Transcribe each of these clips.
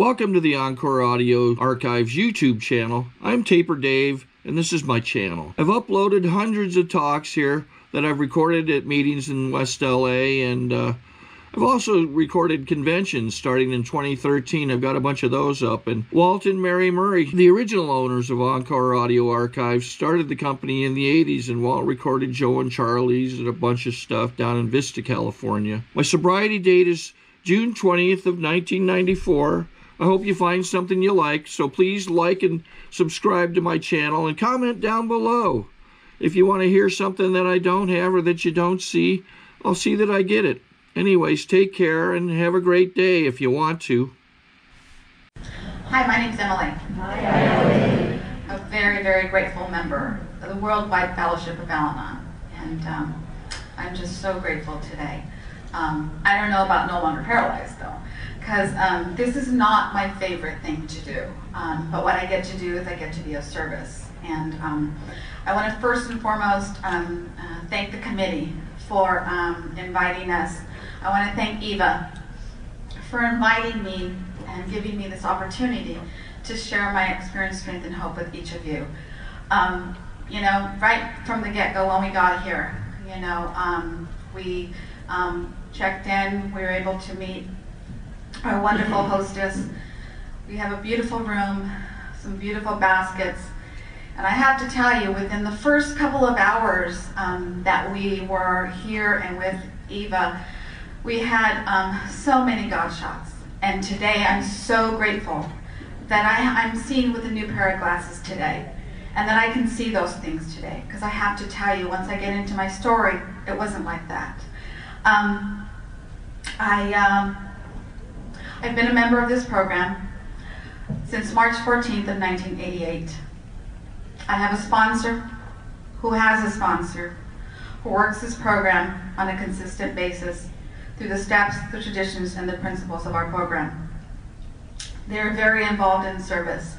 Welcome to the Encore Audio Archives YouTube channel. I'm Taper Dave, and this is my channel. I've uploaded hundreds of talks here that I've recorded at meetings in West LA, and I've also recorded conventions starting in 2013. I've got a bunch of those up. And Walt and Mary Murray, the original owners of Encore Audio Archives, started the company in the 80s, and Walt recorded Joe and Charlie's and a bunch of stuff down in Vista, California. My sobriety date is June 20th of 1994. I hope you find something you like, so please like and subscribe to my channel and comment down below. If you want to hear something that I don't have or that you don't see, I'll see that I get it. Anyways, take care and have a great day if you want to. Hi, my name's Emily. Hi, Emily. A very, very grateful member of the Worldwide Fellowship of Al-Anon. And I'm just so grateful today. I don't know about no longer paralyzed though, because this is not my favorite thing to do. But what I get to do is I get to be of service. And I want to first and foremost thank the committee for inviting us. I want to thank Eva for inviting me and giving me this opportunity to share my experience, strength, and hope with each of you. You know, right from the get-go when we got here, you know, we checked in, we were able to meet our wonderful hostess. We have a beautiful room, some beautiful baskets, and I have to tell you, within the first couple of hours that we were here and with Eva, we had so many God shots. And today I'm so grateful that I'm seeing with a new pair of glasses today, and that I can see those things today. Because I have to tell you, once I get into my story, it wasn't like that. I've been a member of this program since March 14th of 1988. I have a sponsor who has a sponsor who works this program on a consistent basis through the steps, the traditions, and the principles of our program. They're very involved in service.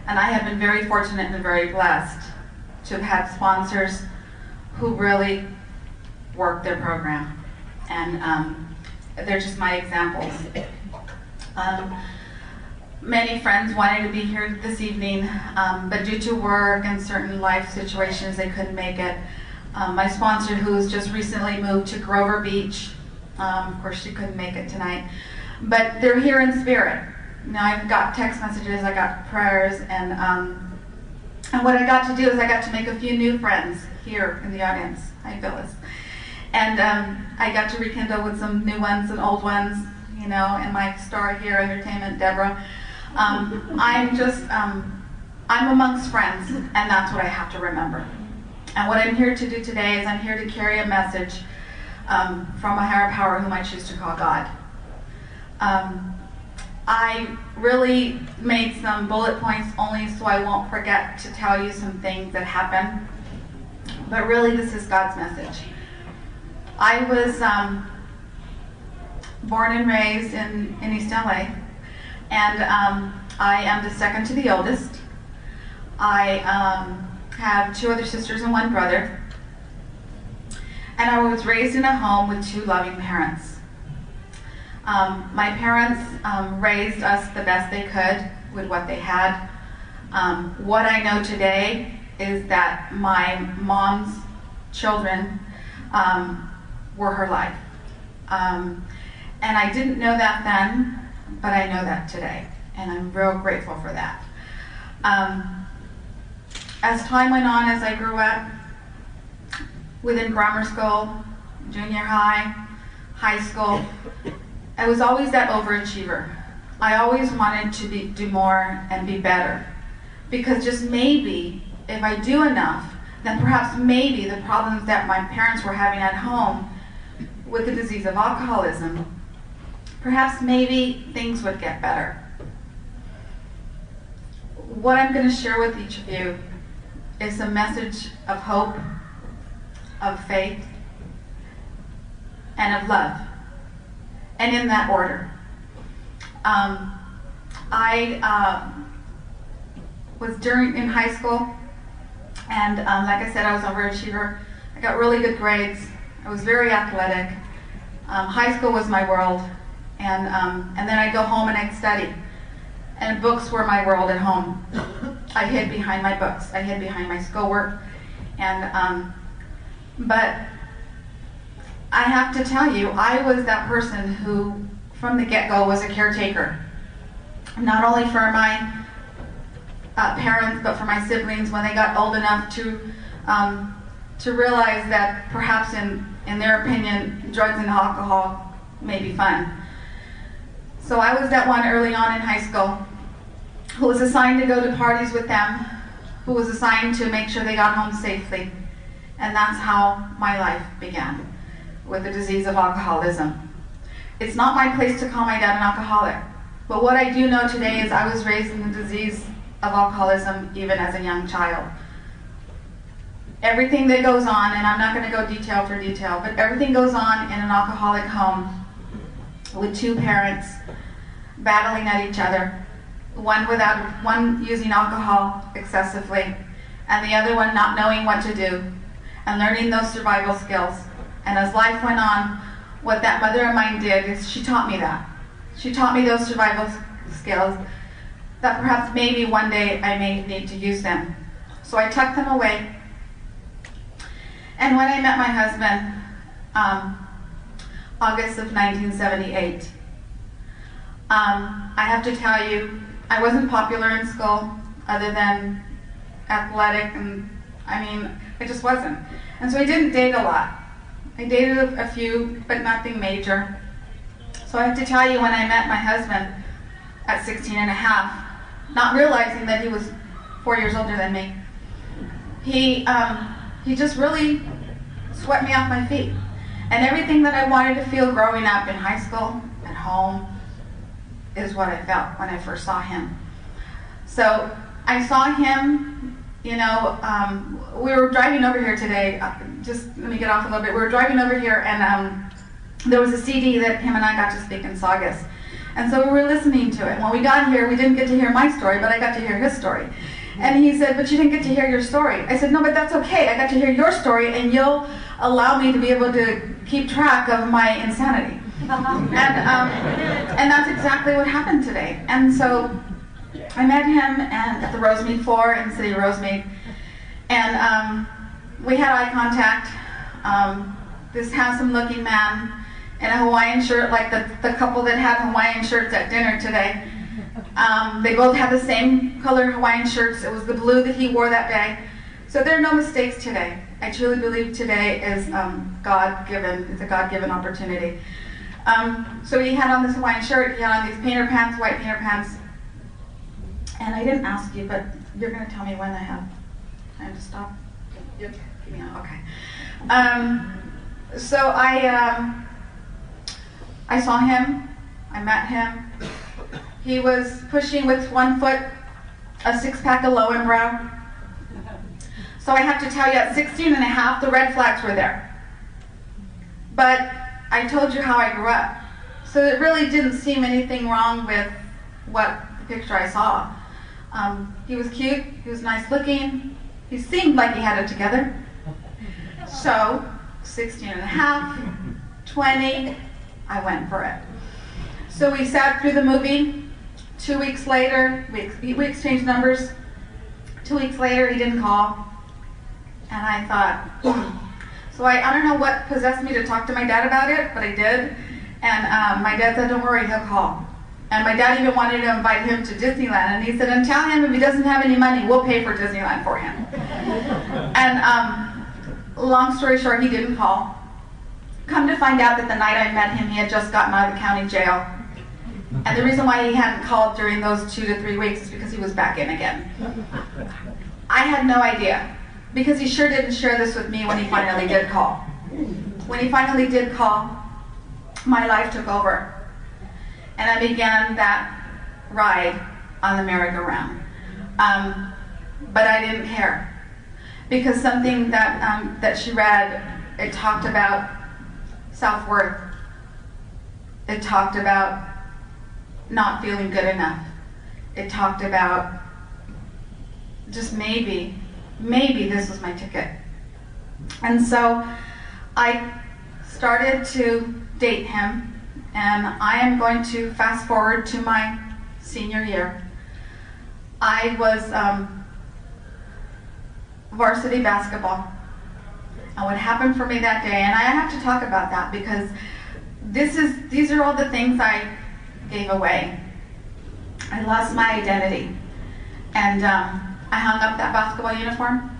And I have been very fortunate and very blessed to have had sponsors who really work their program. And they're just my examples. Many friends wanted to be here this evening, but due to work and certain life situations, they couldn't make it. My sponsor, who's just recently moved to Grover Beach, of course she couldn't make it tonight, but they're here in spirit. Now I've got text messages, I got prayers, and what I got to do is I got to make a few new friends here in the audience. Hi, Phyllis. And I got to rekindle with some new ones and old ones, you know, and my star here, Entertainment, Deborah. I'm amongst friends, and that's what I have to remember. And what I'm here to do today is I'm here to carry a message from a higher power whom I choose to call God. I really made some bullet points only so I won't forget to tell you some things that happened. But really, this is God's message. I was born and raised in East LA, and I am the second to the oldest. I have two other sisters and one brother, and I was raised in a home with two loving parents. My parents raised us the best they could with what they had. What I know today is that my mom's children were her life. And I didn't know that then, but I know that today, and I'm real grateful for that. As time went on, as I grew up, within grammar school, junior high, high school, I was always that overachiever. I always wanted to do more and be better, because just maybe, if I do enough, then perhaps maybe the problems that my parents were having at home with the disease of alcoholism, perhaps maybe things would get better. What I'm going to share with each of you is a message of hope, of faith, and of love, and in that order. I was in high school, and like I said, I was an overachiever. I got really good grades. I was very athletic. High school was my world, and then I'd go home and I'd study. and books were my world at home. I hid behind my books. I hid behind my schoolwork. And, but I have to tell you, I was that person who, from the get-go, was a caretaker. Not only for my parents, but for my siblings when they got old enough to realize that perhaps in their opinion, drugs and alcohol may be fun. So I was that one early on in high school who was assigned to go to parties with them, who was assigned to make sure they got home safely. And that's how my life began, with the disease of alcoholism. It's not my place to call my dad an alcoholic, but what I do know today is I was raised in the disease of alcoholism even as a young child. Everything that goes on, and I'm not going to go detail for detail, but everything goes on in an alcoholic home with two parents battling at each other, one using alcohol excessively, and the other one not knowing what to do, and learning those survival skills. And as life went on, what that mother of mine did is she taught me that. She taught me those survival skills that perhaps maybe one day I may need to use them. So I tucked them away. And when I met my husband, August of 1978, I have to tell you, I wasn't popular in school other than athletic, and I mean, I just wasn't. And so I didn't date a lot. I dated a few, but nothing major. So I have to tell you, when I met my husband at 16 and a half, not realizing that he was 4 years older than me, he just really swept me off my feet. And everything that I wanted to feel growing up in high school, at home, is what I felt when I first saw him. So I saw him, you know, we were driving over here today, just let me get off a little bit. We were driving over here, and there was a CD that him and I got to speak in Saugus. And so we were listening to it. When we got here, we didn't get to hear my story, but I got to hear his story. And he said, but you didn't get to hear your story. I said, no, but that's okay. I got to hear your story, and you'll allow me to be able to keep track of my insanity. And that's exactly what happened today. And so I met him at the Rosemead 4 in the city of Rosemead, and we had eye contact. This handsome-looking man in a Hawaiian shirt, like the couple that had Hawaiian shirts at dinner today. They both had the same color Hawaiian shirts. It was the blue that he wore that day. So there are no mistakes today. I truly believe today is God-given. It's a God-given opportunity. So he had on this Hawaiian shirt, he had on these painter pants, white painter pants. And I didn't ask you, but you're going to tell me when I have time to stop? Yep. Yeah, okay. So I saw him, I met him. He was pushing with 1 foot a six-pack of Lowenbrow. So I have to tell you, at 16 and a half, the red flags were there. But I told you how I grew up. So it really didn't seem anything wrong with what the picture I saw. He was cute, he was nice looking, he seemed like he had it together. So, 16 and a half, 20, I went for it. So we sat through the movie. 2 weeks later, we exchanged numbers. 2 weeks later, he didn't call. And I thought, So I don't know what possessed me to talk to my dad about it, but I did. And my dad said, don't worry, he'll call. And my dad even wanted to invite him to Disneyland. And he said, and tell him if he doesn't have any money, we'll pay for Disneyland for him. And long story short, he didn't call. Come to find out that the night I met him, he had just gotten out of the county jail. And the reason why he hadn't called during those 2 to 3 weeks is because he was back in again. I had no idea, because he sure didn't share this with me when he finally did call. When he finally did call, my life took over. And I began that ride on the merry-go-round. But I didn't care, because something that she read, it talked about self-worth. It talked about not feeling good enough. It talked about just maybe this was my ticket. And so I started to date him, and I am going to fast forward to my senior year, I was varsity basketball. And what happened for me that day, and I have to talk about that because these are all the things I gave away. I lost my identity. And I hung up that basketball uniform,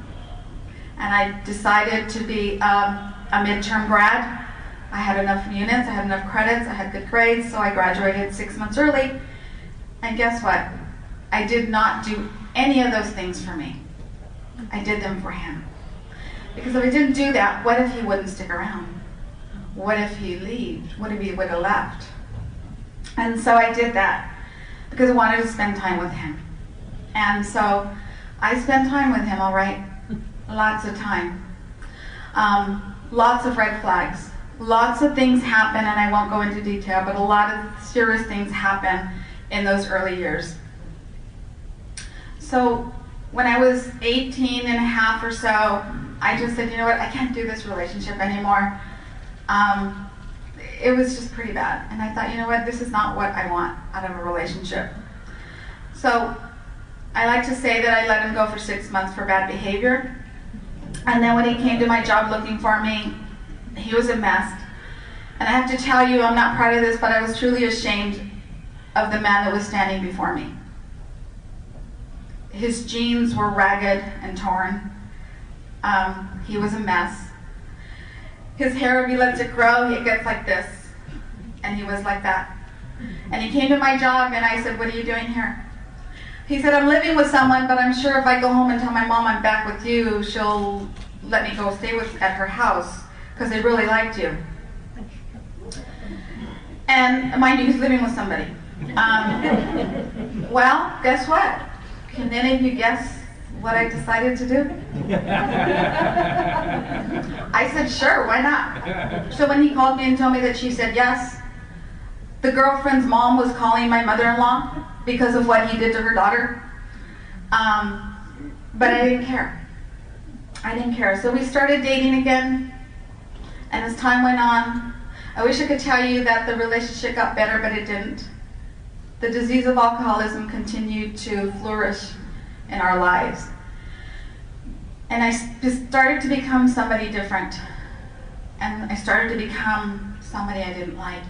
and I decided to be a midterm grad. I had enough units, I had enough credits, I had good grades, so I graduated 6 months early. And guess what? I did not do any of those things for me. I did them for him. Because if I didn't do that, what if he wouldn't stick around? What if he left? What if he would have left? And so I did that because I wanted to spend time with him. And so I spent time with him, all right? Lots of time. Lots of red flags. Lots of things happen, and I won't go into detail, but a lot of serious things happen in those early years. So when I was 18 and a half or so, I just said, you know what, I can't do this relationship anymore. It was just pretty bad. And I thought, you know what, this is not what I want out of a relationship. So I like to say that I let him go for 6 months for bad behavior. And then when he came to my job looking for me, he was a mess. And I have to tell you, I'm not proud of this, but I was truly ashamed of the man that was standing before me. His jeans were ragged and torn. He was a mess. His hair, if he lets it grow, it gets like this. And he was like that. And he came to my job and I said, what are you doing here? He said, I'm living with someone, but I'm sure if I go home and tell my mom I'm back with you, she'll let me go stay at her house because they really liked you. And mind you, he's living with somebody. Well, guess what? Can any of you guess what I decided to do? I said, sure, why not? So when he called me and told me that she said yes, the girlfriend's mom was calling my mother-in-law because of what he did to her daughter. But I didn't care. I didn't care. So we started dating again, and as time went on, I wish I could tell you that the relationship got better, but it didn't. The disease of alcoholism continued to flourish in our lives. And I started to become somebody different. And I started to become somebody I didn't like,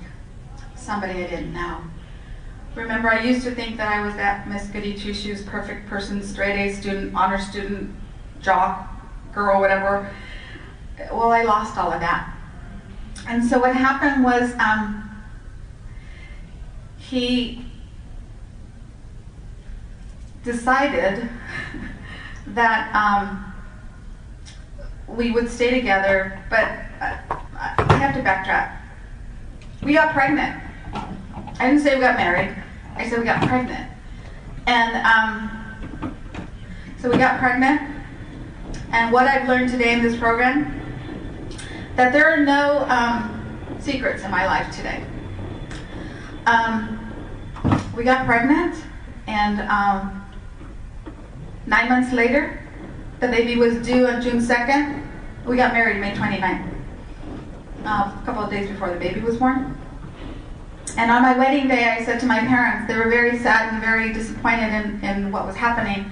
somebody I didn't know. Remember, I used to think that I was that Miss Goody Two-Shoes, perfect person, straight A student, honor student, jock, girl, whatever. Well, I lost all of that. And so what happened was he decided that we would stay together, but I have to backtrack. We got pregnant. I didn't say we got married. I said we got pregnant. And so we got pregnant. And what I've learned today in this program, that there are no secrets in my life today. We got pregnant, and 9 months later, the baby was due on June 2nd. We got married May 29th, a couple of days before the baby was born. And on my wedding day, I said to my parents, they were very sad and very disappointed in what was happening.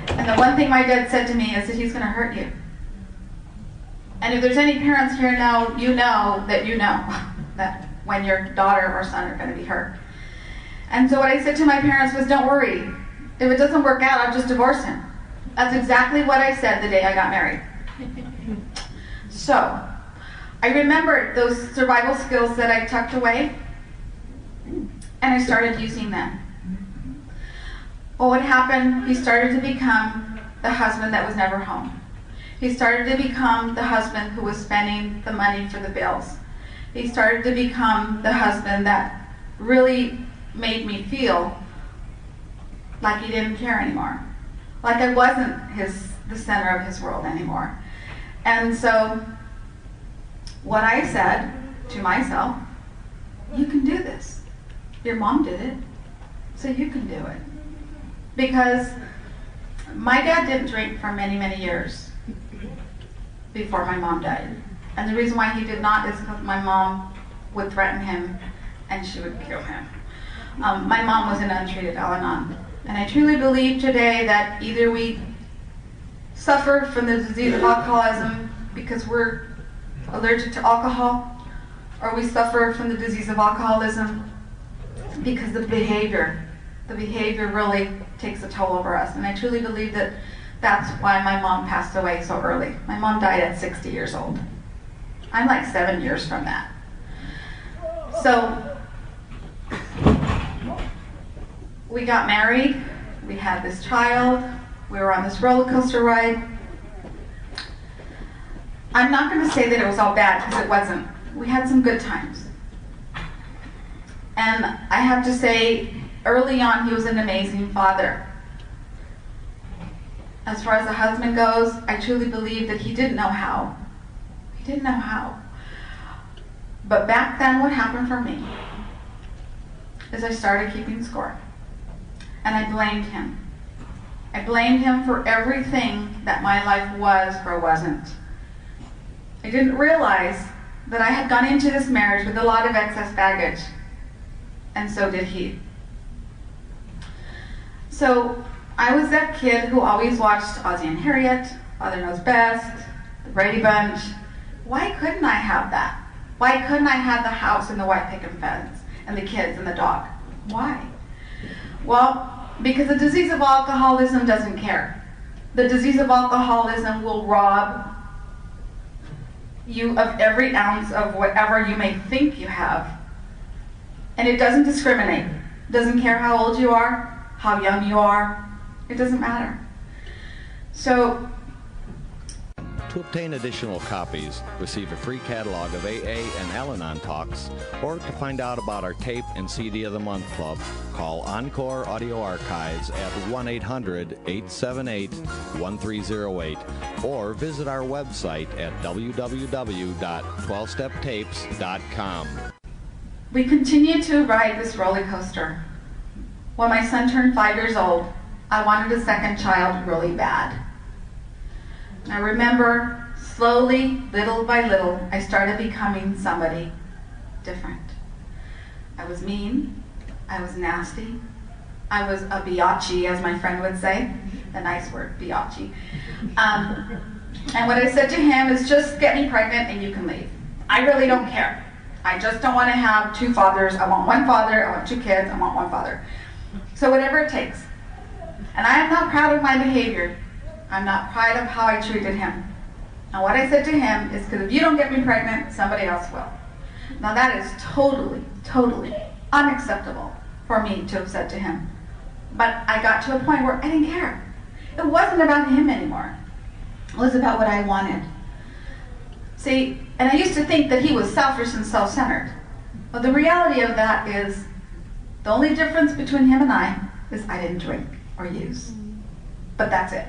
And the one thing my dad said to me is that he's going to hurt you. And if there's any parents here now, you know that when your daughter or son are going to be hurt. And so what I said to my parents was, don't worry. If it doesn't work out, I'll just divorce him. That's exactly what I said the day I got married. So, I remembered those survival skills that I tucked away, and I started using them. Well, what happened, he started to become the husband that was never home. He started to become the husband who was spending the money for the bills. He started to become the husband that really made me feel like he didn't care anymore. Like I wasn't the center of his world anymore. And so what I said to myself, you can do this. Your mom did it, so you can do it. Because my dad didn't drink for many, many years before my mom died. And the reason why he did not is because my mom would threaten him and she would kill him. My mom was an untreated Al-Anon. And I truly believe today that either we suffer from the disease of alcoholism because we're allergic to alcohol, or we suffer from the disease of alcoholism because the behavior really takes a toll over us. And I truly believe that that's why my mom passed away so early. My mom died at 60 years old. I'm like 7 years from that. So we got married, we had this child, we were on this roller coaster ride. I'm not going to say that it was all bad, because it wasn't. We had some good times. And I have to say, early on, he was an amazing father. As far as a husband goes, I truly believe that he didn't know how. He didn't know how. But back then, what happened for me is I started keeping score. And I blamed him. I blamed him for everything that my life was or wasn't. I didn't realize that I had gone into this marriage with a lot of excess baggage. And so did he. So I was that kid who always watched Ozzie and Harriet, Father Knows Best, the Brady Bunch. Why couldn't I have that? Why couldn't I have the house and the white picket fence and the kids and the dog? Why? Well, because the disease of alcoholism doesn't care. The disease of alcoholism will rob you of every ounce of whatever you may think you have. And it doesn't discriminate. It doesn't care how old you are, how young you are. It doesn't matter. So, to obtain additional copies, receive a free catalog of AA and Al-Anon talks, or to find out about our tape and CD of the Month Club, call Encore Audio Archives at 1-800-878-1308, or visit our website at www.12steptapes.com. we continued to ride this roller coaster. When my son turned 5 years old, I wanted a second child really bad. I remember slowly, little by little, I started becoming somebody different. I was mean, I was nasty, I was a biatch, as my friend would say, the nice word, biatch. And what I said to him is, just get me pregnant and you can leave. I really don't care. I just don't want to have two fathers. I want one father, I want two kids, I want one father. So whatever it takes. And I am not proud of my behavior. I'm not proud of how I treated him. And what I said to him is, because if you don't get me pregnant, somebody else will. Now that is totally, totally unacceptable for me to have said to him. But I got to a point where I didn't care. It wasn't about him anymore. It was about what I wanted. See, and I used to think that he was selfish and self-centered. But the reality of that is, the only difference between him and I is I didn't drink or use. But that's it.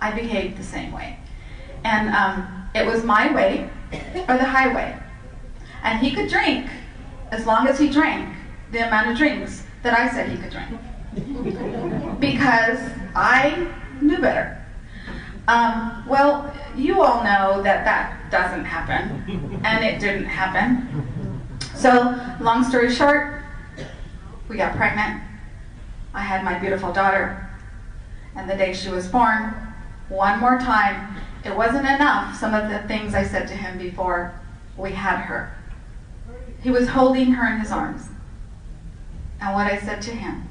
I behaved the same way. And it was my way or the highway. And he could drink as long as he drank the amount of drinks that I said he could drink. Because I knew better. Well, you all know that that doesn't happen, and it didn't happen. So, long story short, we got pregnant. I had my beautiful daughter, and the day she was born, one more time, it wasn't enough, some of the things I said to him before we had her. He was holding her in his arms. And what I said to him,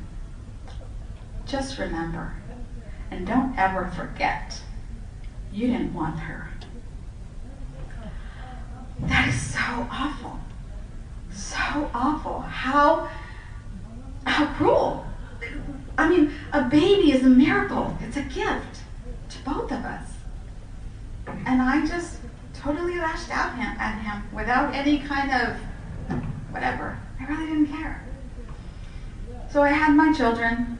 just remember, and don't ever forget, you didn't want her. That is so awful. So awful. How cruel. I mean, a baby is a miracle. It's a gift to both of us. And I just totally lashed out at him without any kind of whatever. I really didn't care. So I had my children,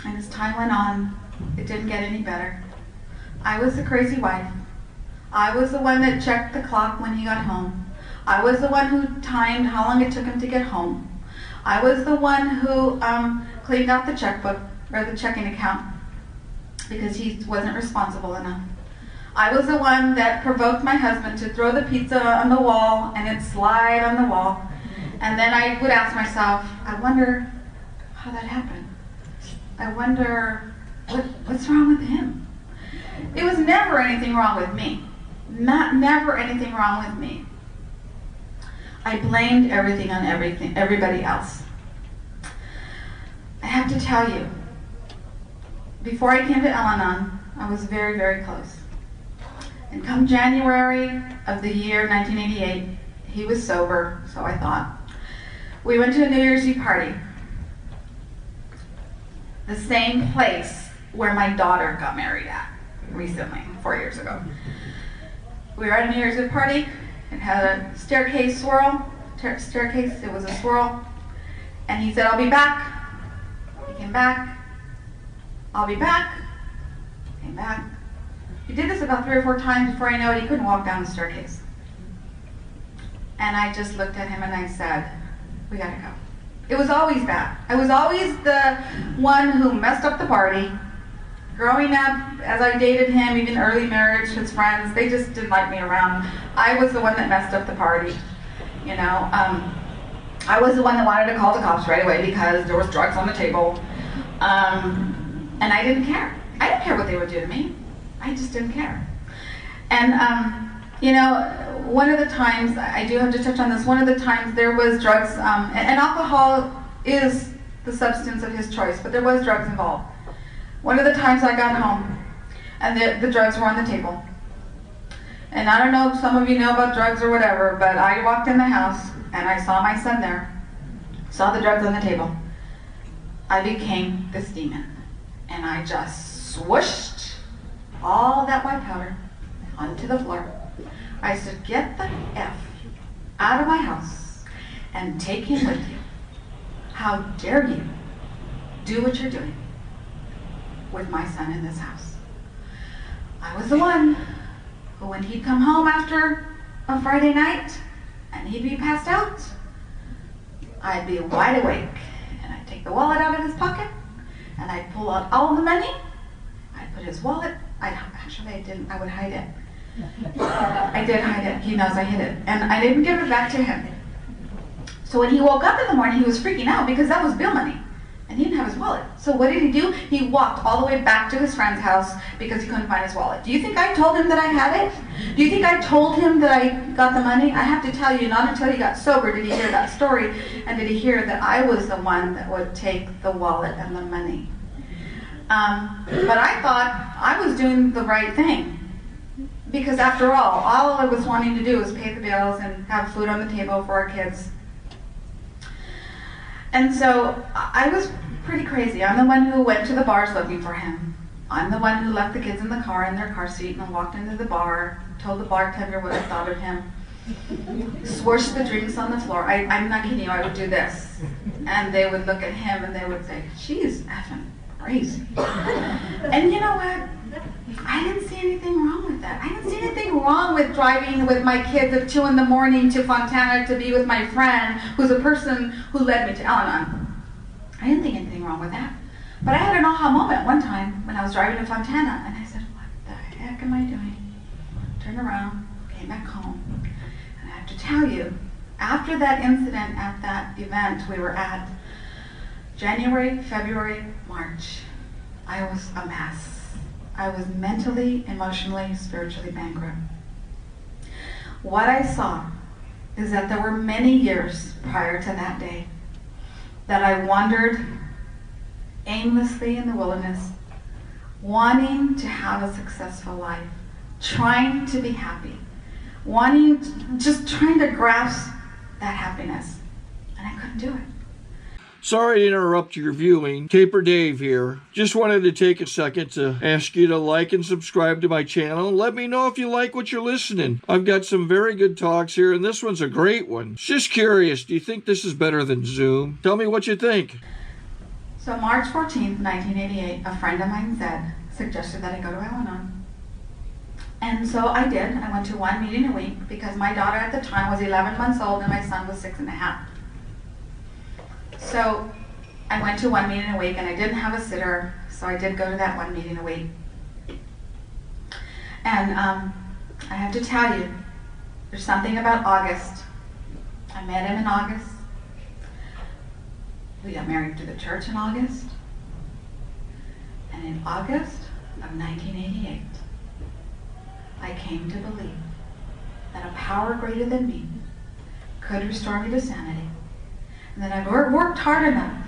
and as time went on, it didn't get any better. I was the crazy wife. I was the one that checked the clock when he got home. I was the one who timed how long it took him to get home. I was the one who cleaned out the checkbook, or the checking account, because he wasn't responsible enough. I was the one that provoked my husband to throw the pizza on the wall and it slide on the wall. And then I would ask myself, I wonder how that happened. I wonder what's wrong with him. It was never anything wrong with me. Never anything wrong with me. I blamed everything on everybody else. I have to tell you, before I came to Al-Anon, I was very, very close. And come January of the year 1988, he was sober, so I thought. We went to a New Year's Eve party. The same place where my daughter got married at recently, 4 years ago. We were at a New Year's Eve party. It had a staircase swirl. It was a swirl. And he said, I'll be back. He came back. I'll be back. Came back. He did this about 3 or 4 times. Before I know it, he couldn't walk down the staircase. And I just looked at him and I said, we gotta go. It was always that. I was always the one who messed up the party. Growing up, as I dated him, even early marriage, his friends, they just didn't like me around. I was the one that messed up the party. You know, I was the one that wanted to call the cops right away because there was drugs on the table. And I didn't care. I didn't care what they would do to me. I just didn't care. And, you know, one of the times, I do have to touch on this, one of the times there was drugs, and alcohol is the substance of his choice, but there was drugs involved. One of the times I got home, and the drugs were on the table. And I don't know if some of you know about drugs or whatever, but I walked in the house, and I saw my son there, saw the drugs on the table. I became this demon, and I just swooshed all that white powder onto the floor. I said, get the F out of my house and take him with you. How dare you do what you're doing with my son in this house? I was the one who, when he'd come home after a Friday night and he'd be passed out, I'd be wide awake and I'd take the wallet out of his pocket and I'd pull out all the money. I'd put his wallet, I would hide it. I did hide it. He knows I hid it. And I didn't give it back to him. So when he woke up in the morning, he was freaking out because that was bill money. And he didn't have his wallet. So what did he do? He walked all the way back to his friend's house because he couldn't find his wallet. Do you think I told him that I had it? Do you think I told him that I got the money? I have to tell you, not until he got sober did he hear that story and did he hear that I was the one that would take the wallet and the money. But I thought I was doing the right thing. Because after all I was wanting to do was pay the bills and have food on the table for our kids. And so I was pretty crazy. I'm the one who went to the bars looking for him. I'm the one who left the kids in the car in their car seat and walked into the bar, told the bartender what I thought of him, swooshed the drinks on the floor. I'm not kidding you, I would do this. And they would look at him and they would say, she is effing crazy. And you know what? I didn't see anything wrong with that. I didn't see anything wrong with driving with my kids at 2 in the morning to Fontana to be with my friend, who's a person who led me to Al-Anon. I didn't think anything wrong with that. But I had an aha moment one time when I was driving to Fontana, and I said, what the heck am I doing? Turned around, came back home. And I have to tell you, after that incident at that event we were at, January, February, March, I was a mess. I was mentally, emotionally, spiritually bankrupt. What I saw is that there were many years prior to that day that I wandered aimlessly in the wilderness, wanting to have a successful life, trying to be happy, just trying to grasp that happiness, and I couldn't do it. Sorry to interrupt your viewing. Taper Dave here. Just wanted to take a second to ask you to like and subscribe to my channel. Let me know if you like what you're listening. I've got some very good talks here, and this one's a great one. Just curious, do you think this is better than Zoom? Tell me what you think. So March 14th, 1988, a friend of mine suggested that I go to Al-Anon. And so I did. I went to 1 meeting a week because my daughter at the time was 11 months old and my son was 6.5. So I went to 1 meeting a week and I didn't have a sitter, so I did go to that 1 meeting a week. And I have to tell you, there's something about August. I met him in August. We got married to the church in August. And in August of 1988, I came to believe that a power greater than me could restore me to sanity. And that I worked hard enough,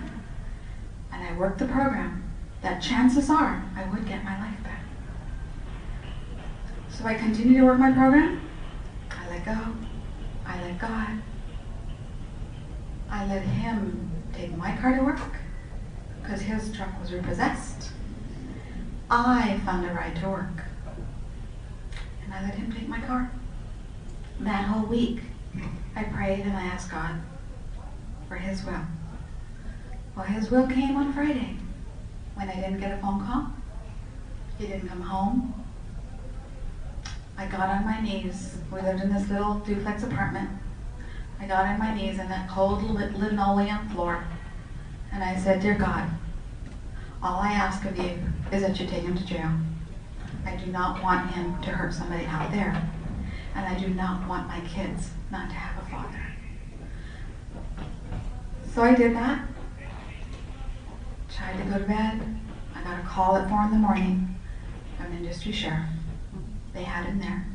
and I worked the program, that chances are I would get my life back. So I continued to work my program. I let go. I let God. I let Him take my car to work because his truck was repossessed. I found a ride to work. And I let Him take my car. That whole week, I prayed and I asked God for His will. Well, His will came on Friday when I didn't get a phone call. He didn't come home. I got on my knees. We lived in this little duplex apartment. I got on my knees in that cold linoleum floor and I said, "Dear God, all I ask of you is that you take him to jail. I do not want him to hurt somebody out there. And I do not want my kids not to have a father." So I did that. Tried to go to bed. I got a call at 4 in the morning from an industry sheriff. They had him there.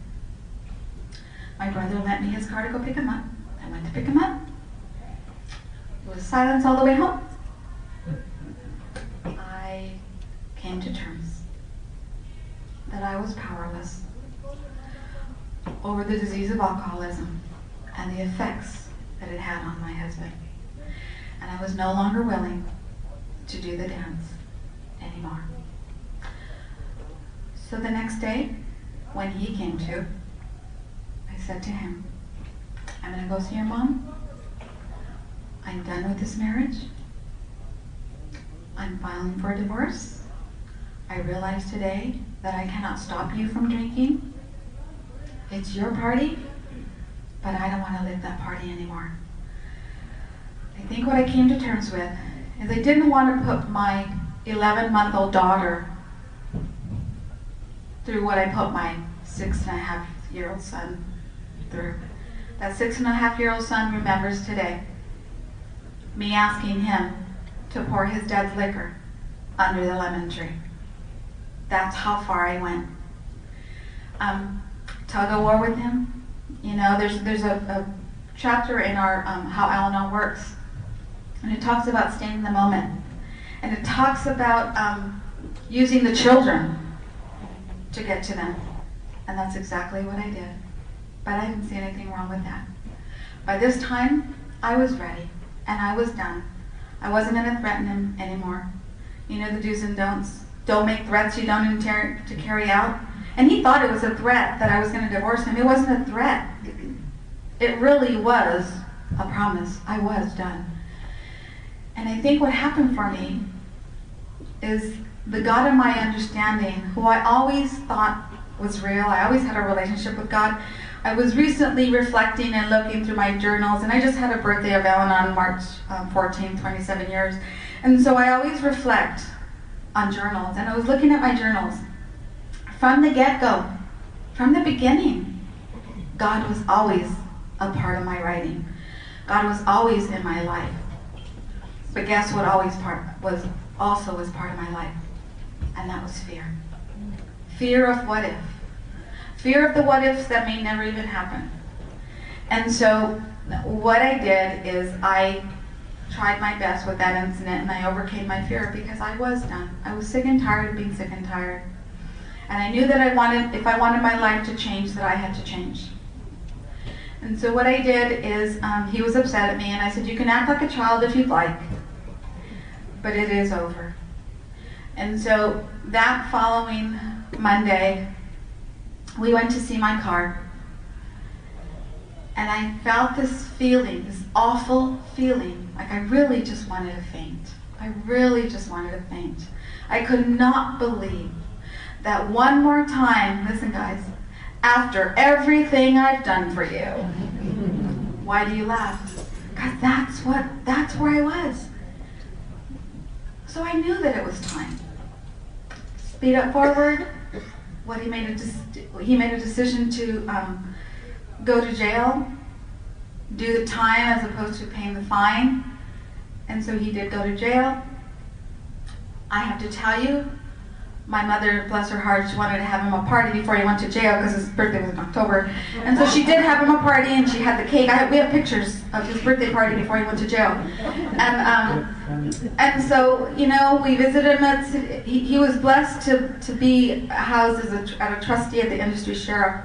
My brother lent me his car to go pick him up. I went to pick him up. It was silence all the way home. I came to terms that I was powerless over the disease of alcoholism and the effects that it had on my husband. And I was no longer willing to do the dance anymore. So the next day, when he came to, I said to him, "I'm going to go see your mom. I'm done with this marriage. I'm filing for a divorce. I realize today that I cannot stop you from drinking. It's your party, but I don't want to live that party anymore." I think what I came to terms with is I didn't want to put my 11-month-old daughter through what I put my 6.5-year-old son through. That 6.5-year-old son remembers today me asking him to pour his dad's liquor under the lemon tree. That's how far I went. Tug of war with him. You know, there's a chapter in our How Al-Anon Works, and it talks about staying in the moment. And it talks about using the children to get to them. And that's exactly what I did. But I didn't see anything wrong with that. By this time, I was ready, and I was done. I wasn't going to threaten him anymore. You know the do's and don'ts. Don't make threats you don't intend to carry out. And he thought it was a threat that I was going to divorce him. It wasn't a threat. It really was a promise. I was done. And I think what happened for me is the God of my understanding, who I always thought was real. I always had a relationship with God. I was recently reflecting and looking through my journals, and I just had a birthday of Al-Anon March 14, 27 years. And so I always reflect on journals, and I was looking at my journals. From the get-go, from the beginning, God was always a part of my writing. God was always in my life. But guess what also was part of my life? And that was fear. Fear of what if. Fear of the what ifs that may never even happen. And so what I did is I tried my best with that incident, and I overcame my fear because I was done. I was sick and tired of being sick and tired. And I knew that if I wanted my life to change, that I had to change. And so what I did is, he was upset at me, and I said, "You can act like a child if you'd like, but it is over." And so that following Monday, we went to see my car. And I felt this feeling, this awful feeling, like I really just wanted to faint. I really just wanted to faint. I could not believe that one more time, listen guys, after everything I've done for you. Why do you laugh? Because that's where I was. So I knew that it was time. Speed up forward. He made a decision to go to jail, do the time as opposed to paying the fine. And so he did go to jail. I have to tell you, my mother, bless her heart, she wanted to have him a party before he went to jail because his birthday was in October. And so she did have him a party, and she had the cake. We have pictures of his birthday party before he went to jail. And so, you know, we visited him. He was blessed to be housed as a trustee at the industry sheriff.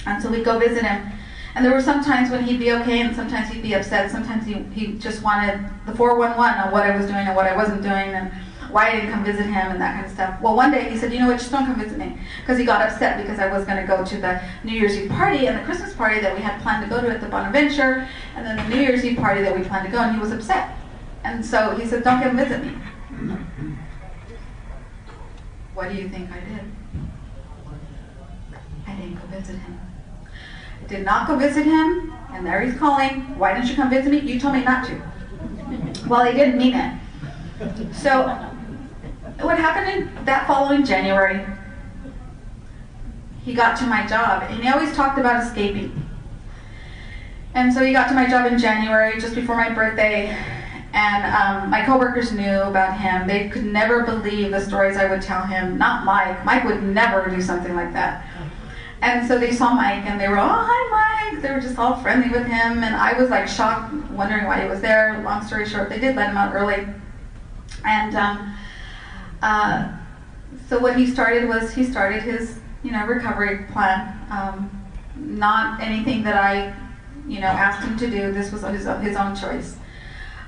And so we'd go visit him. And there were some times when he'd be okay, and sometimes he'd be upset. Sometimes he just wanted the 411 on what I was doing and what I wasn't doing, and why I didn't come visit him and that kind of stuff. Well, one day he said, you know what, just don't come visit me. Because he got upset because I was going to go to the New Year's Eve party and the Christmas party that we had planned to go to at the Bonaventure, and then the New Year's Eve party that we planned to go, and he was upset. And so he said, don't come visit me. What do you think I did? I didn't go visit him. I did not go visit him, and there he's calling, why didn't you come visit me? You told me not to. Well, he didn't mean it. So what happened in that following January, he got to my job, and he always talked about escaping. And so he got to my job in January, just before my birthday, and my coworkers knew about him. They could never believe the stories I would tell him. Not Mike. Mike would never do something like that. And so they saw Mike, and they were, oh, hi, Mike. They were just all friendly with him, and I was like shocked, wondering why he was there. Long story short, they did let him out early. And so what he started was, he started his, recovery plan. Not anything that I, asked him to do. This was his own choice.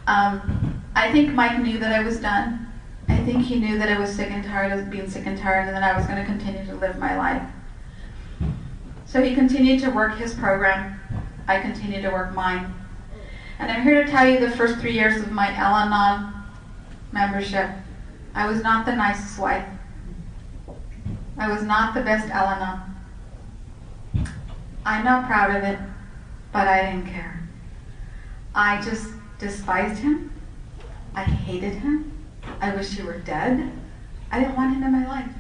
I think Mike knew that I was done. I think he knew that I was sick and tired of being sick and tired, and that I was going to continue to live my life. So he continued to work his program. I continued to work mine. And I'm here to tell you the first 3 years of my Al-Anon membership, I was not the nicest wife. I was not the best Al-Anon. I'm not proud of it, but I didn't care. I just despised him. I hated him. I wish he were dead. I didn't want him in my life.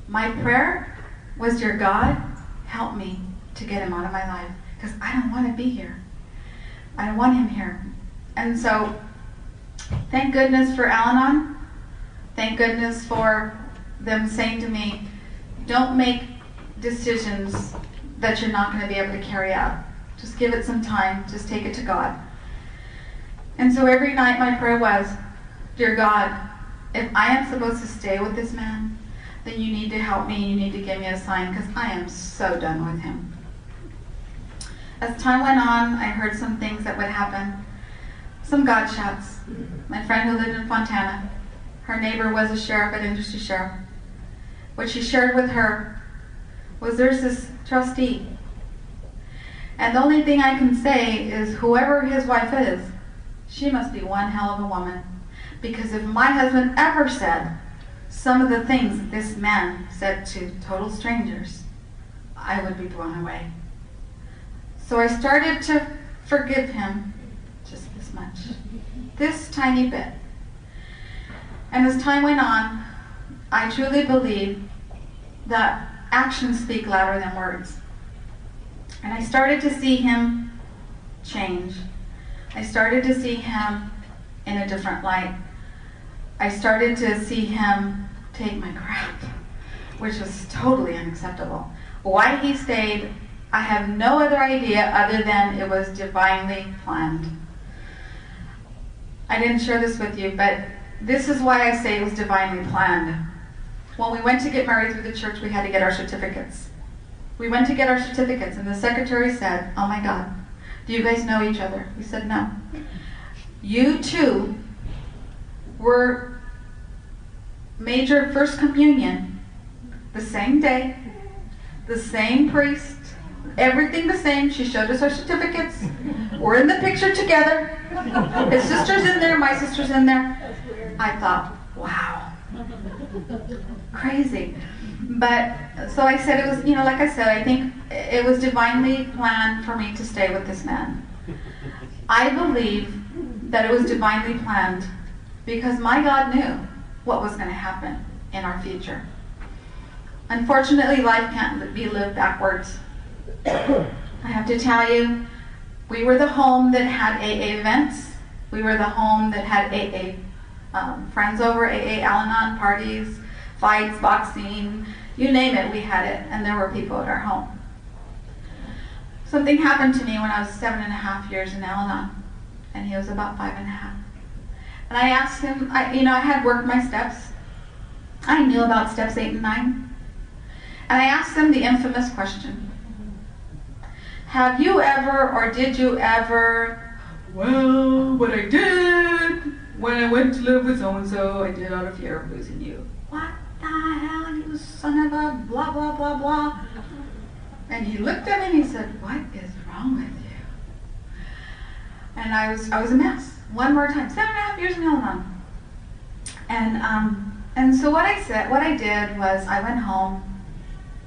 My prayer was, dear God, help me to get him out of my life, because I don't want to be here. I don't want him here. And so, thank goodness for Al-Anon. Thank goodness for them saying to me, don't make decisions that you're not going to be able to carry out. Just give it some time. Just take it to God. And so every night my prayer was, dear God, if I am supposed to stay with this man, then you need to help me. You need to give me a sign, because I am so done with him. As time went on, I heard some things that would happen. Some God shots. My friend who lived in Fontana, her neighbor was a sheriff at Industry Sheriff. What she shared with her was, there's this trustee, and the only thing I can say is, whoever his wife is, she must be one hell of a woman. Because if my husband ever said some of the things that this man said to total strangers, I would be blown away. So I started to forgive him, just this much, this tiny bit. And as time went on, I truly believe that actions speak louder than words. And I started to see him change. I started to see him in a different light. I started to see him take my crap, which was totally unacceptable. Why he stayed, I have no other idea other than it was divinely planned. I didn't share this with you, but this is why I say it was divinely planned. When we went to get married through the church, we had to get our certificates. We went to get our certificates, and the secretary said, oh my God, do you guys know each other? We said, no. You two were major First Communion the same day, the same priest, everything the same. She showed us our certificates. We're in the picture together. His sister's in there, my sister's in there. I thought, wow, crazy. But, so I said it was, like I said, I think it was divinely planned for me to stay with this man. I believe that it was divinely planned because my God knew what was going to happen in our future. Unfortunately, life can't be lived backwards. I have to tell you, we were the home that had AA events. We were the home that had AA friends over, AA Al-Anon parties, fights, boxing, you name it, we had it, and there were people at our home. Something happened to me when I was 7.5 years in Al-Anon, and he was about 5.5. And I asked him, I had worked my steps. I knew about steps 8 and 9. And I asked him the infamous question, have you ever, or did you ever, well, what I did when I went to live with so-and-so, I did out of fear of losing you. What the hell, you son of a blah, blah, blah, blah. And he looked at me and he said, what is wrong with you? And I was a mess. One more time, 7.5 years in Al-Anon. And so what I did was I went home,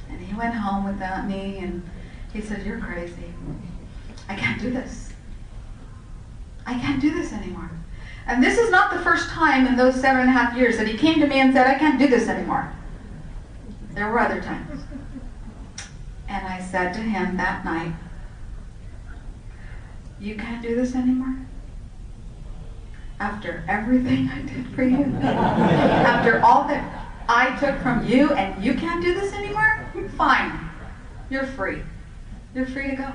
and he went home without me, and he said, you're crazy. I can't do this. I can't do this anymore. And this is not the first time in those 7.5 years that he came to me and said, I can't do this anymore. There were other times. And I said to him that night, you can't do this anymore? After everything I did for you? After all that I took from you, and you can't do this anymore? Fine. You're free. You're free to go.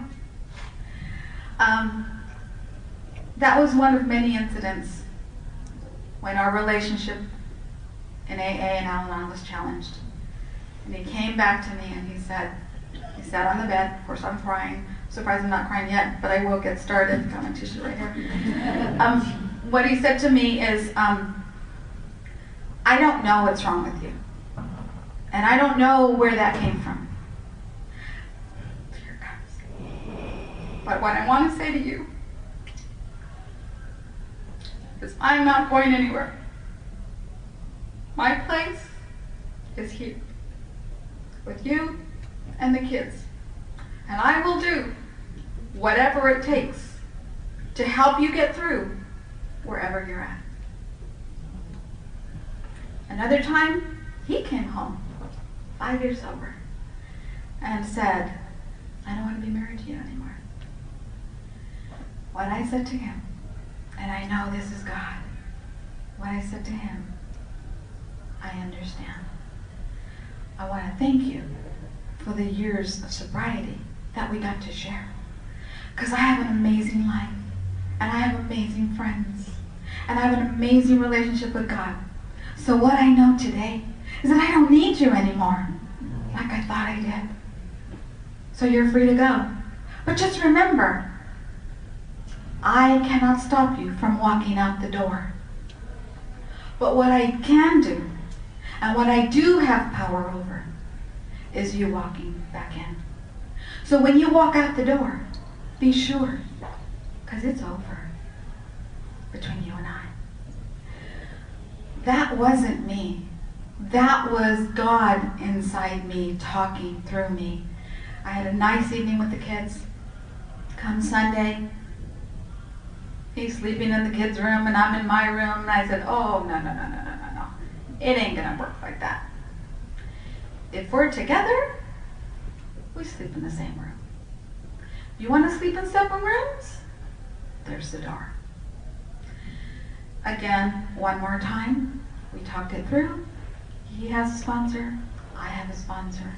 That was one of many incidents when our relationship in AA and Al-Anon was challenged. And he came back to me and he sat on the bed. Of course, I'm crying. Surprised I'm not crying yet, but I will get started. Got my tissue right here. What he said to me is, I don't know what's wrong with you. And I don't know where that came from. Here it comes. But what I want to say to you is I'm not going anywhere. My place is here with you and the kids. And I will do whatever it takes to help you get through wherever you're at. Another time, he came home, 5 years sober, and said, I don't want to be married to you anymore. What I said to him, and I know this is God, what I said to him, I understand. I want to thank you for the years of sobriety that we got to share. Because I have an amazing life, and I have amazing friends, and I have an amazing relationship with God. So what I know today is that I don't need you anymore, like I thought I did. So you're free to go. But just remember, I cannot stop you from walking out the door. But what I can do, and what I do have power over, is you walking back in. So when you walk out the door, be sure, because it's over between you and I. That wasn't me. That was God inside me talking through me. I had a nice evening with the kids. Come Sunday, he's sleeping in the kids' room and I'm in my room, and I said, oh, no. It ain't gonna work like that. If we're together, we sleep in the same room. You want to sleep in separate rooms? There's the door. Again, one more time, we talked it through. He has a sponsor, I have a sponsor.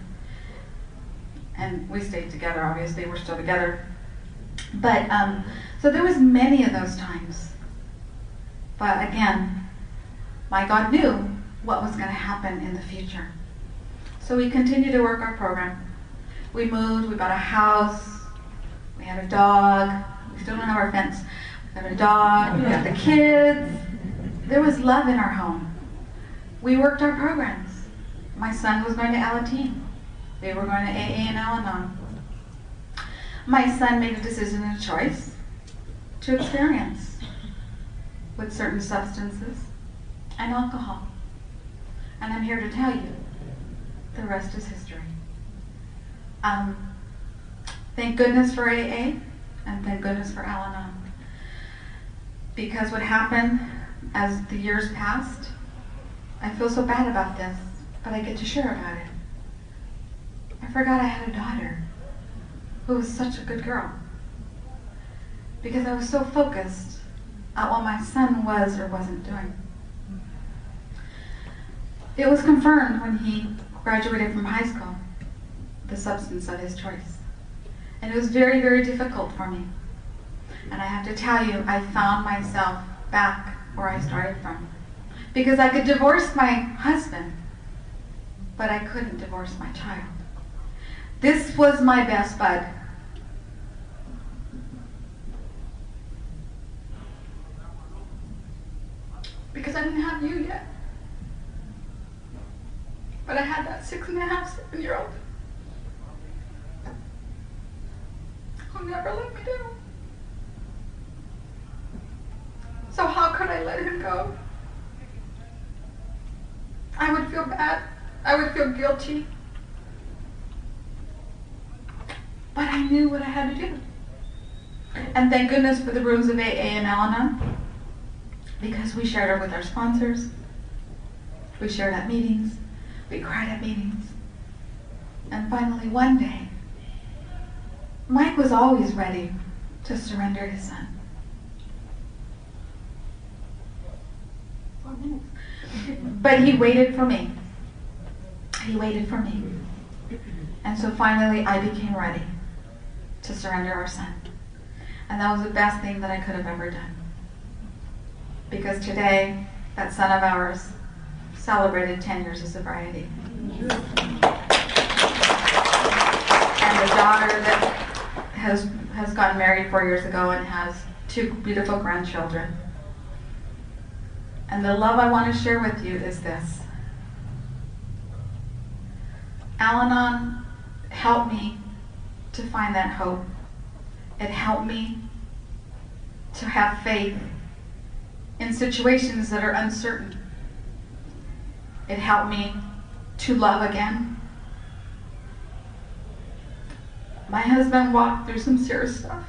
And we stayed together, obviously, we're still together. But, so there was many of those times. But again, my God knew what was going to happen in the future. So we continued to work our program. We moved, we bought a house, we had a dog. We still don't have our fence. We got a dog, we got the kids. There was love in our home. We worked our programs. My son was going to Alateen. They were going to AA and Al-Anon. My son made a decision and a choice to experience with certain substances and alcohol. And I'm here to tell you, the rest is history. Thank goodness for AA, and thank goodness for Al-Anon. Because what happened as the years passed, I feel so bad about this, but I get to share about it. I forgot I had a daughter who was such a good girl. Because I was so focused at what my son was or wasn't doing. It was confirmed when he graduated from high school, the substance of his choice. And it was very, very difficult for me. And I have to tell you, I found myself back where I started from. Because I could divorce my husband, but I couldn't divorce my child. This was my best bud. Because I didn't have you yet. But I had that 6.5, 7-year-old who never let me down. So how could I let him go? I would feel bad. I would feel guilty. But I knew what I had to do. And thank goodness for the rooms of AA and Al-Anon, because we shared it with our sponsors. We shared at meetings. We cried at meetings. And finally, one day, Mike was always ready to surrender his son. 4 minutes. But he waited for me. He waited for me. And so finally, I became ready to surrender our son. And that was the best thing that I could have ever done. Because today, that son of ours celebrated 10 years of sobriety. And the daughter that has gotten married 4 years ago and has 2 beautiful grandchildren. And the love I want to share with you is this. Al-Anon helped me to find that hope. It helped me to have faith in situations that are uncertain. It helped me to love again. My husband walked through some serious stuff.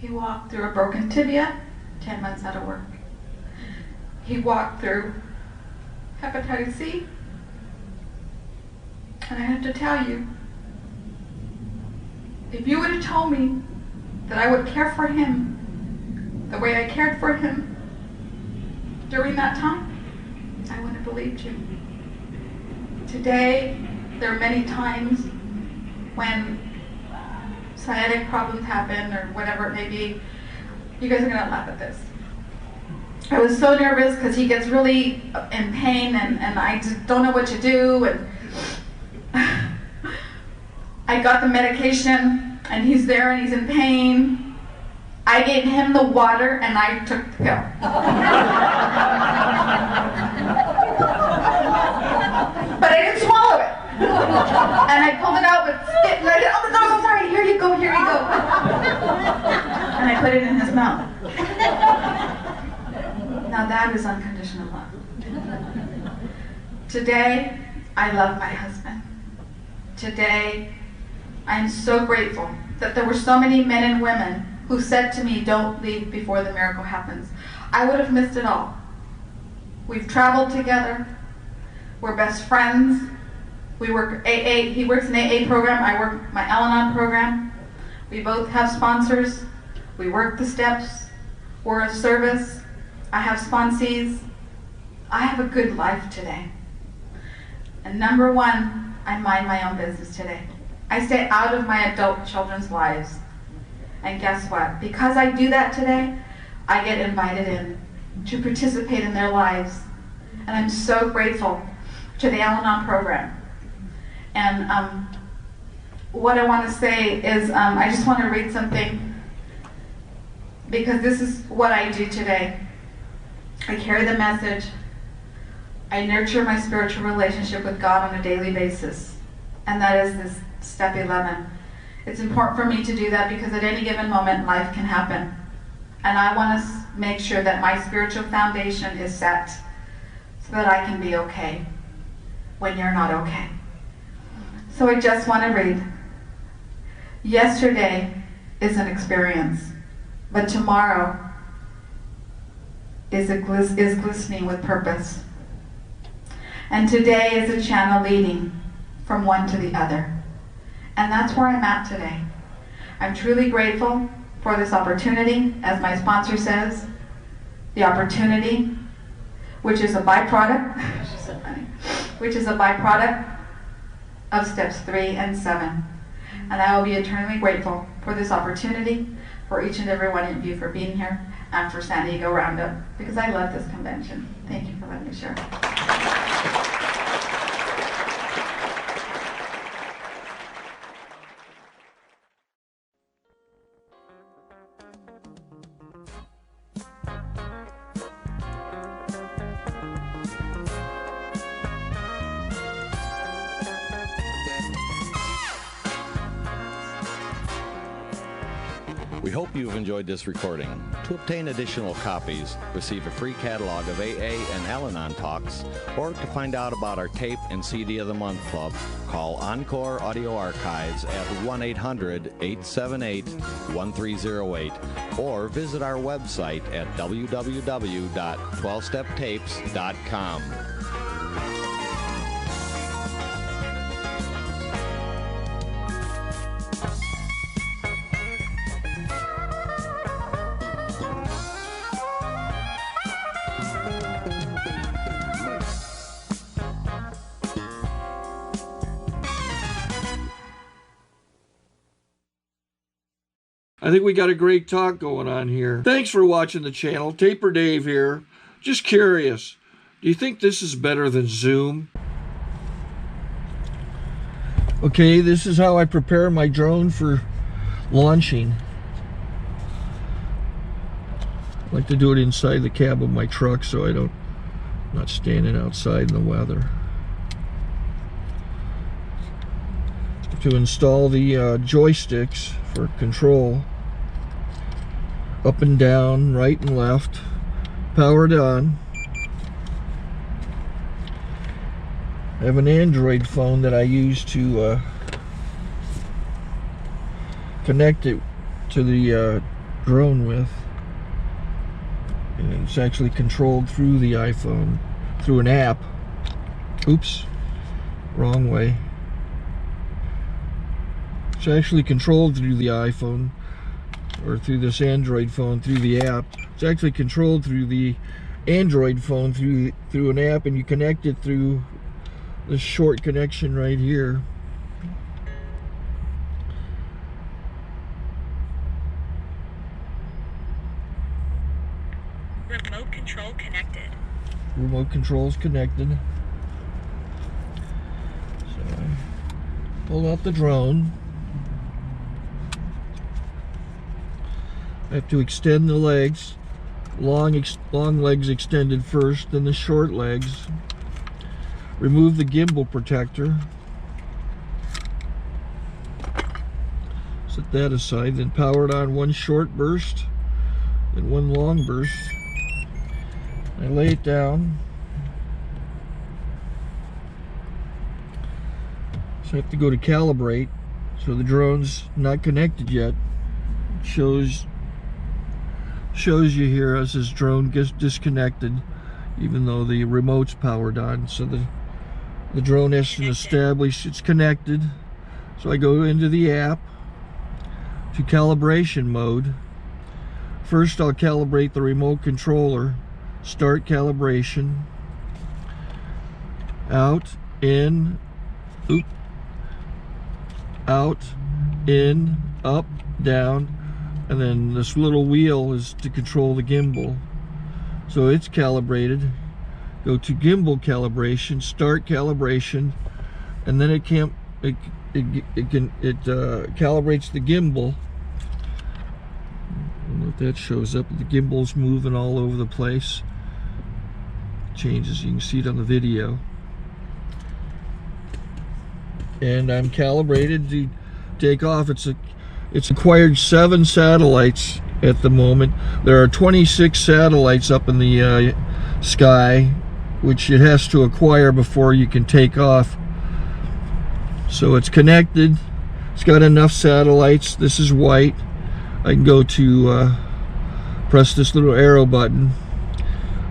He walked through a broken tibia, 10 months out of work. He walked through hepatitis C. And I have to tell you, if you would have told me that I would care for him the way I cared for him during that time, I wouldn't have believed you. Today, there are many times when sciatic problems happen or whatever it may be. You guys are going to laugh at this. I was so nervous because he gets really in pain and I just don't know what to do. And I got the medication and he's there and he's in pain. I gave him the water and I took the pill. But I didn't swallow it. And I pulled it out with spit and I said, oh no, sorry, here you go, here you go. And I put it in his mouth. Now that is unconditional love. Today, I love my husband. Today, I am so grateful that there were so many men and women who said to me, don't leave before the miracle happens. I would have missed it all. We've traveled together. We're best friends. We work AA, he works an AA program, I work my Al-Anon program. We both have sponsors. We work the steps. We're of service. I have sponsees. I have a good life today. And number one, I mind my own business today. I stay out of my adult children's lives. And guess what? Because I do that today, I get invited in to participate in their lives. And I'm so grateful to the Al-Anon program. And what I want to say is I just want to read something because this is what I do today. I carry the message. I nurture my spiritual relationship with God on a daily basis. And that is this step 11. It's important for me to do that because at any given moment life can happen. And I want to make sure that my spiritual foundation is set so that I can be okay when you're not okay. So I just want to read. Yesterday is an experience, but tomorrow is glistening with purpose. And today is a channel leading from one to the other. And that's where I'm at today. I'm truly grateful for this opportunity, as my sponsor says, the opportunity, which is a byproduct, she's so funny, which is a byproduct of steps 3 and 7. And I will be eternally grateful for this opportunity, for each and every one of you for being here, and for San Diego Roundup, because I love this convention. Thank you for letting me share. We hope you've enjoyed this recording. To obtain additional copies, receive a free catalog of AA and Al-Anon talks, or to find out about our Tape and CD of the Month Club, call Encore Audio Archives at 1-800-878-1308, or visit our website at www.12steptapes.com. I think we got a great talk going on here. Thanks for watching the channel. Taper Dave here. Just curious, do you think this is better than Zoom? Okay, this is how I prepare my drone for launching. I like to do it inside the cab of my truck so I'm not standing outside in the weather. To install the joysticks for control, up and down, right and left, powered on. I have an Android phone that I use to connect it to the drone with, and it's actually controlled through the iPhone, through an app. Oops, wrong way. It's actually controlled through the iPhone, or through this Android phone, through the app. It's actually controlled through the Android phone, through an app, and you connect it through this short connection right here. Remote control connected. Remote control's connected. So I pull out the drone. I have to extend the legs. Long legs extended first, then the short legs. Remove the gimbal protector. Set that aside, then power it on one short burst and one long burst. I lay it down. So I have to go to calibrate. So the drone's not connected yet. It shows you here as this drone gets disconnected, even though the remote's powered on. So the drone has to establish it's connected. So I go into the app to calibration mode. First I'll calibrate the remote controller. Start calibration. Out, in, oop, out, in, up, down, and then this little wheel is to control the gimbal. So it's calibrated. Go to gimbal calibration, start calibration, and then it calibrates the gimbal. I don't know if that shows up. The gimbal's moving all over the place. Changes, you can see it on the video. And I'm calibrated to take off. It's acquired 7 satellites at the moment. There are 26 satellites up in the sky, which it has to acquire before you can take off. So it's connected. It's got enough satellites. This is white. I can go to press this little arrow button,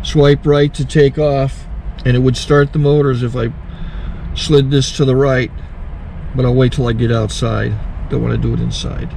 swipe right to take off, and it would start the motors if I slid this to the right. But I'll wait till I get outside. Don't want to do it inside.